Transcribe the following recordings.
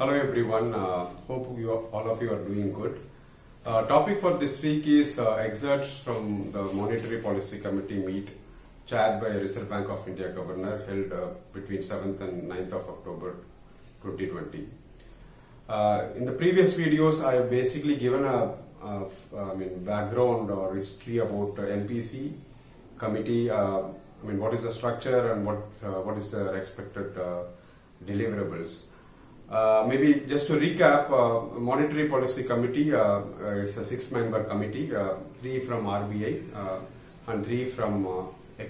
Hello everyone, hope all of you are doing good. Topic for this week is excerpts from the Monetary Policy Committee meet chaired by Reserve Bank of India Governor held between 7th and 9th of October 2020. In the previous videos I have basically given a background or history about MPC committee, what is the structure and what is the expected deliverables. Maybe just to recap, Monetary Policy Committee is a 6-member committee, 3 from RBI and 3 from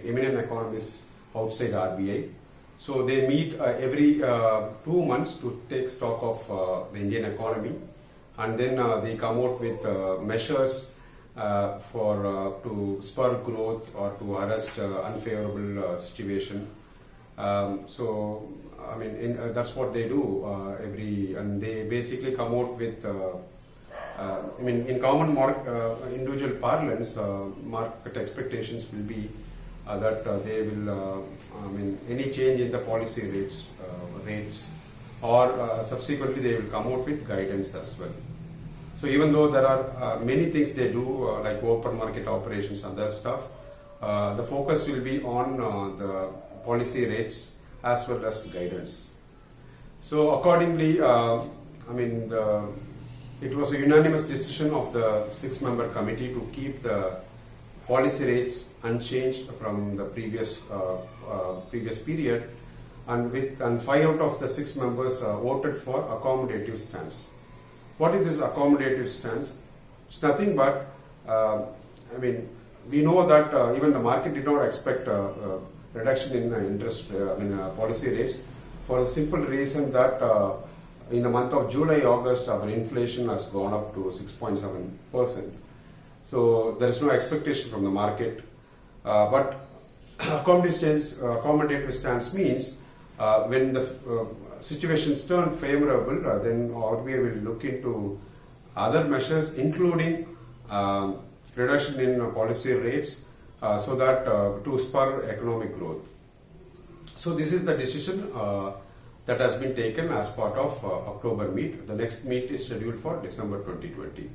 eminent economists outside RBI. So they meet every 2 months to take stock of the Indian economy, and then they come out with measures to spur growth or to arrest unfavorable situation. That's what they do and they basically come out with, in common individual parlance, market expectations will be that they will, any change in the policy rates or subsequently they will come out with guidance as well. So even though there are many things they do like open market operations and other stuff, the focus will be on the policy rates as well as guidance. So accordingly, it was a unanimous decision of the 6-member committee to keep the policy rates unchanged from the previous period, and 5 out of the 6 members voted for accommodative stance. What is this accommodative stance? It's nothing but, we know that even the market did not expect reduction in interest policy rates, for the simple reason that in the month of July, August, our inflation has gone up to 6.7%. So there is no expectation from the market. But accommodative stance means when the situations turn favorable, then RBI will look into other measures, including reduction in policy rates, so that to spur economic growth. So this is the decision that has been taken as part of October meet. The next meet is scheduled for December 2020.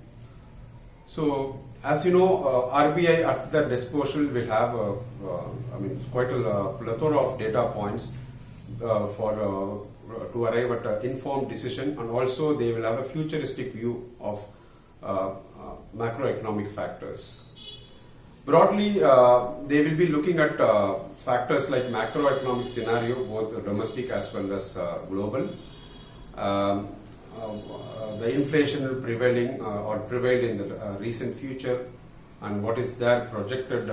So as you know, RBI at their disposal will have quite a plethora of data points to arrive at an informed decision, and also they will have a futuristic view of macroeconomic factors. Broadly, they will be looking at factors like macroeconomic scenario, both domestic as well as global. The inflation prevailing or prevailed in the recent future, and what is their projected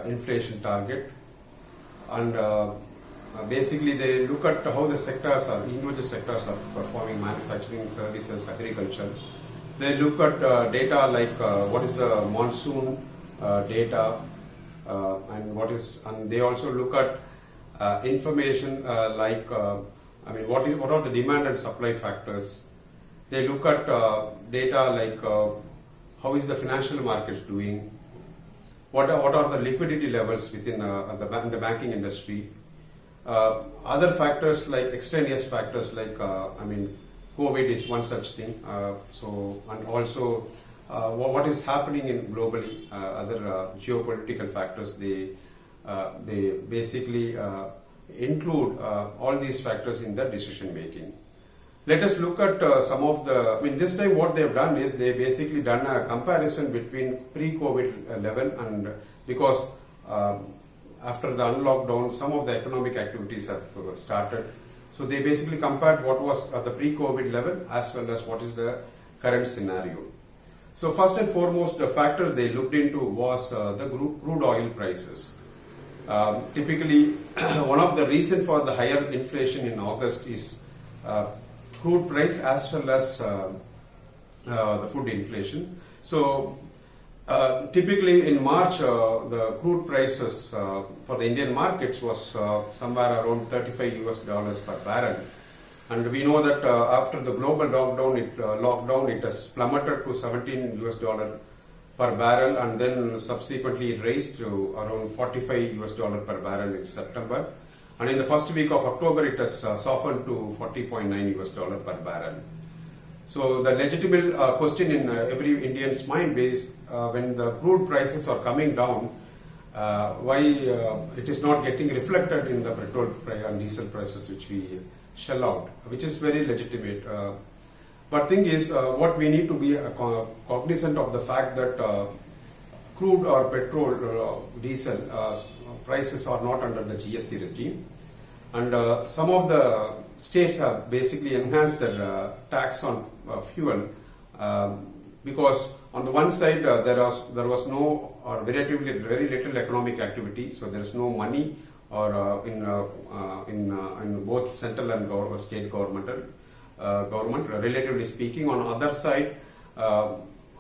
inflation target. And basically they look at how the individual sectors are performing: manufacturing, services, agriculture. They look at data like what is the monsoon data, and they also look at information like what are the demand and supply factors. They look at data like how is the financial markets doing, what are the liquidity levels within the banking industry. Other factors like extraneous factors like COVID is one such thing. And also what is happening in globally, other geopolitical factors. They basically include all these factors in the decision making. Let us look at some of the. This time what they have done is they basically done a comparison between pre-COVID level, and because after the unlockdown, some of the economic activities have started. So they basically compared what was at the pre-COVID level as well as what is the current scenario. So first and foremost, the factors they looked into was the crude oil prices. Typically, one of the reasons for the higher inflation in August is crude price as well as the food inflation. So typically in March, the crude prices for the Indian markets was somewhere around $35 per barrel. And we know that after the global lockdown, it has plummeted to $17 per barrel, and then subsequently it raised to around $45 per barrel in September. and in the first week of October it has softened to $40.9 per barrel. So the legitimate question in every Indian's mind is when the crude prices are coming down, why it is not getting reflected in the petrol and diesel prices which we shell out, which is very legitimate. But thing is, what we need to be cognizant of the fact that crude or petrol, diesel prices are not under the GST regime, and some of the states have basically enhanced their tax on fuel because on the one side there was no or relatively very little economic activity, so there is no money or in both central and state government relatively speaking. On the other side, I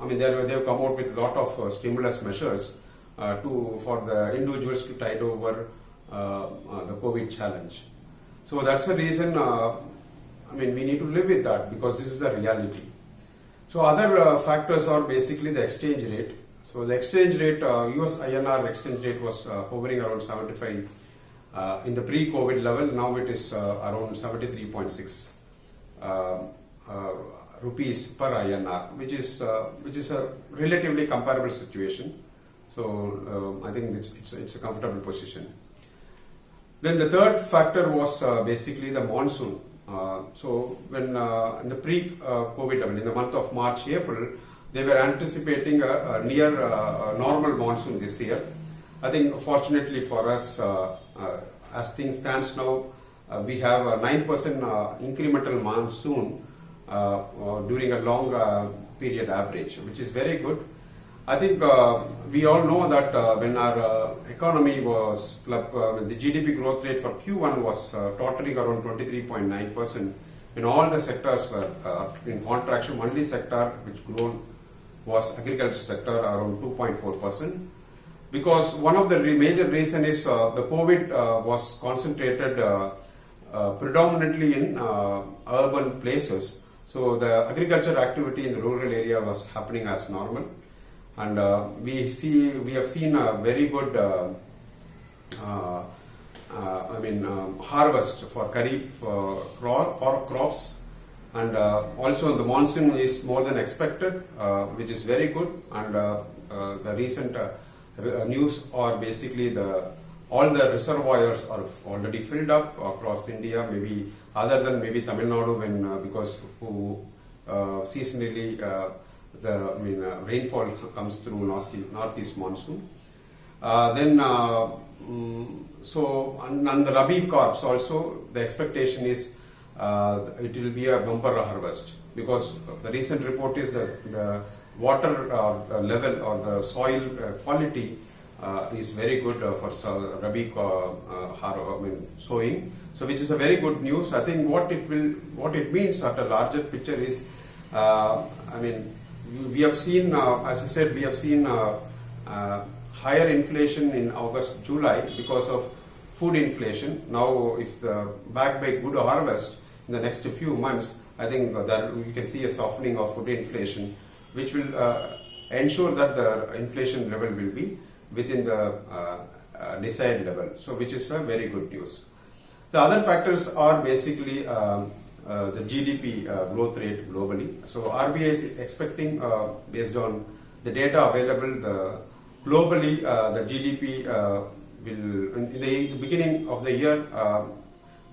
mean they have come out with a lot of stimulus measures for the individuals to tide over the COVID challenge. So that's the reason, I mean, we need to live with that because this is the reality. So other factors are basically the exchange rate. So the exchange rate, US INR exchange rate was hovering around 75 in the pre-COVID level. Now it is around 73.6 rupees per INR, which is a relatively comparable situation. So I think it's a comfortable position. Then the third factor was basically the monsoon. So when in the pre-COVID level, in the month of March, April, they were anticipating a near normal monsoon this year. I think fortunately for us, as things stands now, we have a 9% incremental monsoon during a long period average, which is very good. I think we all know that when our economy was, the GDP growth rate for Q1 was totaling around 23.9%. In all the sectors were in contraction. Only sector which grown was agriculture sector around 2.4%. Because one of the major reason is the COVID was concentrated predominantly in urban places. So the agriculture activity in the rural area was happening as normal. And we have seen a very good harvest for kharif crops, and also the monsoon is more than expected, which is very good. And the recent news are basically all the reservoirs are already filled up across India, maybe other than maybe Tamil Nadu because seasonally rainfall comes through northeast monsoon. So on the Rabi crops also, the expectation is it will be a bumper harvest, because the recent report is the water level or the soil quality is very good for Rabi sowing. So which is a very good news. I think what it means at a larger picture is, we have seen, as I said, we have seen higher inflation in August, July because of food inflation. Now, if backed by good harvest in the next few months, I think that we can see a softening of food inflation, which will ensure that the inflation level will be within the desired level. So, which is a very good news. The other factors are basically the GDP growth rate globally. So RBI is expecting, based on the data available, globally the GDP will, in the beginning of the year,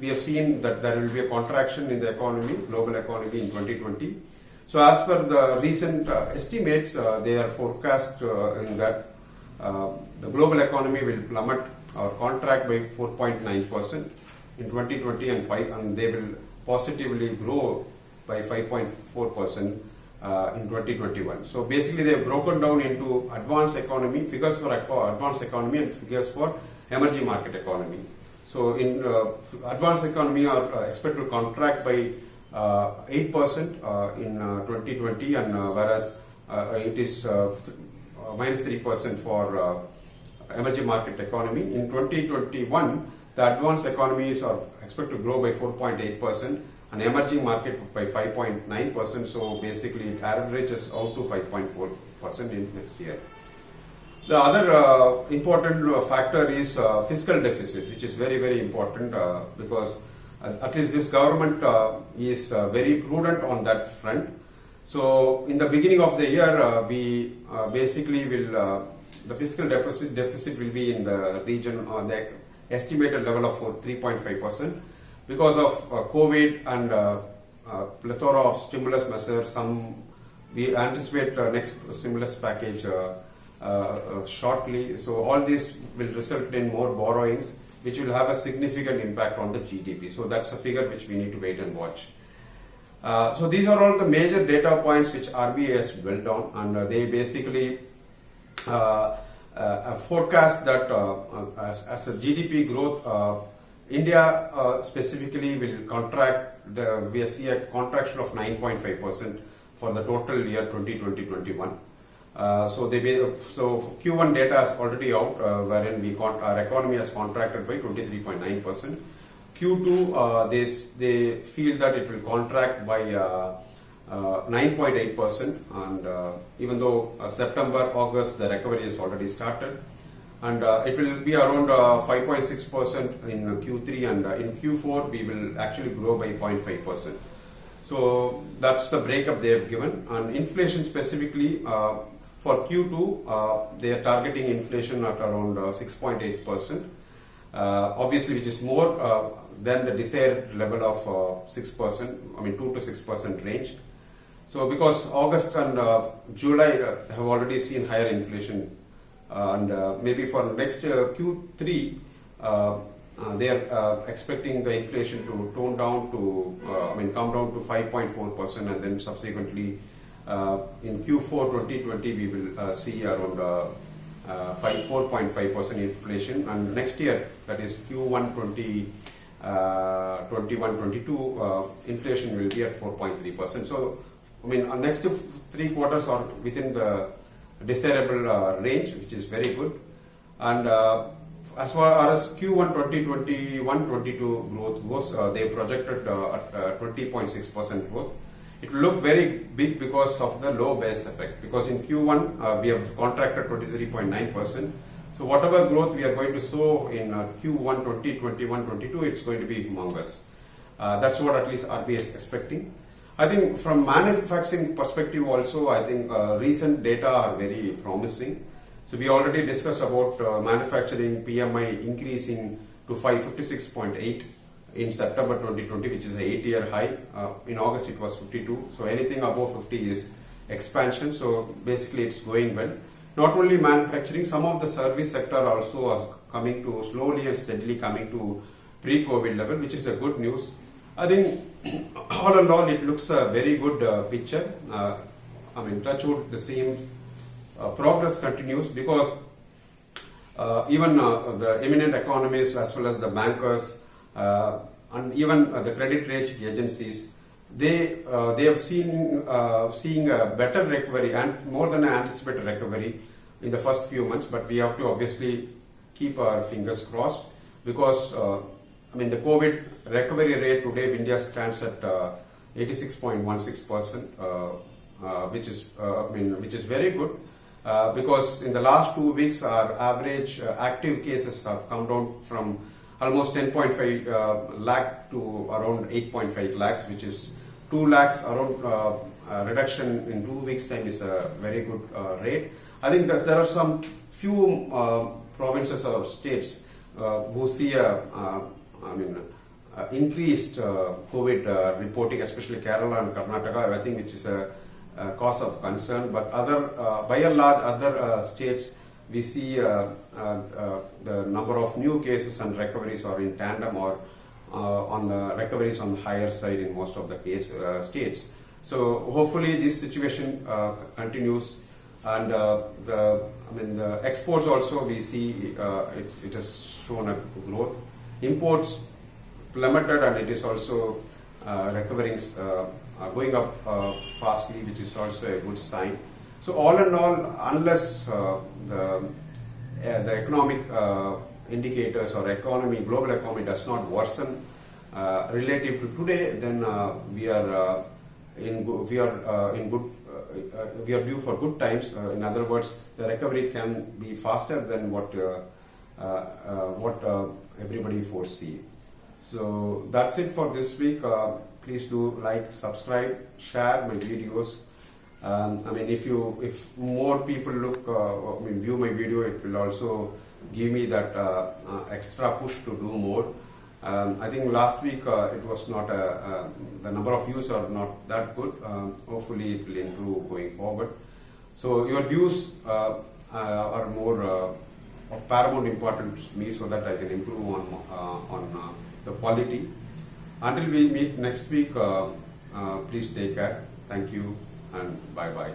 we have seen that there will be a contraction in the economy, global economy in 2020. So as per the recent estimates, they are forecast in that the global economy will plummet or contract by 4.9% in 2020 and they will positively grow by 5.4% in 2021. So basically they have broken down into advanced economy, figures for advanced economy and figures for emerging market economy. So in advanced economy are expected to contract by 8% in 2020, and whereas it is minus 3% for emerging market economy. In 2021, the advanced economies are expected to grow by 4.8% and emerging market by 5.9%. So basically it averages out to 5.4% in next year. The other important factor is fiscal deficit, which is very, very important because at least this government is very prudent on that front. So in the beginning of the year, we basically will the fiscal deficit will be in the region on the estimated level of 3.5% because of COVID and plethora of stimulus measures. We anticipate next stimulus package shortly. So all this will result in more borrowings, which will have a significant impact on the GDP. So that's a figure which we need to wait and watch. So these are all the major data points which RBI has built on, and they basically forecast that as a GDP growth, India specifically will contract. We see a contraction of 9.5% for the total year 2020-21. So Q1 data is already out, wherein our economy has contracted by 23.9%. Q2, they feel that it will contract by 9.8%, and even though September, August, the recovery has already started, and it will be around 5.6% in Q3, and in Q4 we will actually grow by 0.5%. So that's the breakup they have given. And inflation specifically for Q2, they are targeting inflation at around 6.8%, obviously, which is more than the desired level of 6%, 2 to 6% range. So because August and July have already seen higher inflation, and maybe for next Q3, they are expecting the inflation to tone down to, come down to 5.4%, and then subsequently in Q4 2020 we will see around 4.5% inflation, and next year, that is Q1 21-22, inflation will be at 4.3%. So next 3 quarters are within the desirable range, which is very good. And as far as Q1 2021-22 growth goes, they projected at 20.6% growth. It will look very big because of the low base effect, because in Q1 we have contracted 23.9%. So whatever growth we are going to show in Q1 2021-22, it's going to be humongous. That's what at least RBI is expecting. I think from manufacturing perspective also, I think recent data are very promising. So we already discussed about manufacturing PMI increasing to 556.8 in September 2020, which is an 8-year high. In August it was 52. So anything above 50 is expansion. So basically it's going well. Not only manufacturing, some of the service sector also are coming to slowly and steadily coming to pre-COVID level, which is a good news. I think all in all it looks a very good picture. Touch wood, the same progress continues, because even the eminent economists as well as the bankers and even the credit rating agencies, they have seeing a better recovery and more than an anticipated recovery in the first few months. But we have to obviously keep our fingers crossed, because the COVID recovery rate today in India stands at 86.16%, which is very good. Because in the last 2 weeks, our average active cases have come down from almost 10.5 lakh to around 8.5 lakhs, which is 2 lakhs around reduction in 2 weeks' time is a very good rate. I think there are some few provinces or states who see increased COVID reporting, especially Kerala and Karnataka, I think, which is a cause of concern. But by and large, other states, we see the number of new cases and recoveries are in tandem, or on the recoveries on the higher side in most of the states. So hopefully this situation continues, and the exports also we see it has shown a growth. Imports plummeted, and it is also recovering, going up fastly, which is also a good sign. So all in all, unless the economic indicators or global economy does not worsen relative to today, then we are we are in good we are due for good times. In other words, the recovery can be faster than what everybody foresee. So that's it for this week. Please do like, subscribe, share my videos. If more people view my video, it will also give me that extra push to do more. I think last week it was not the number of views are not that good. Hopefully it will improve going forward. So your views are more of paramount importance to me, so that I can improve on the quality. Until we meet next week, please take care. Thank you and bye bye.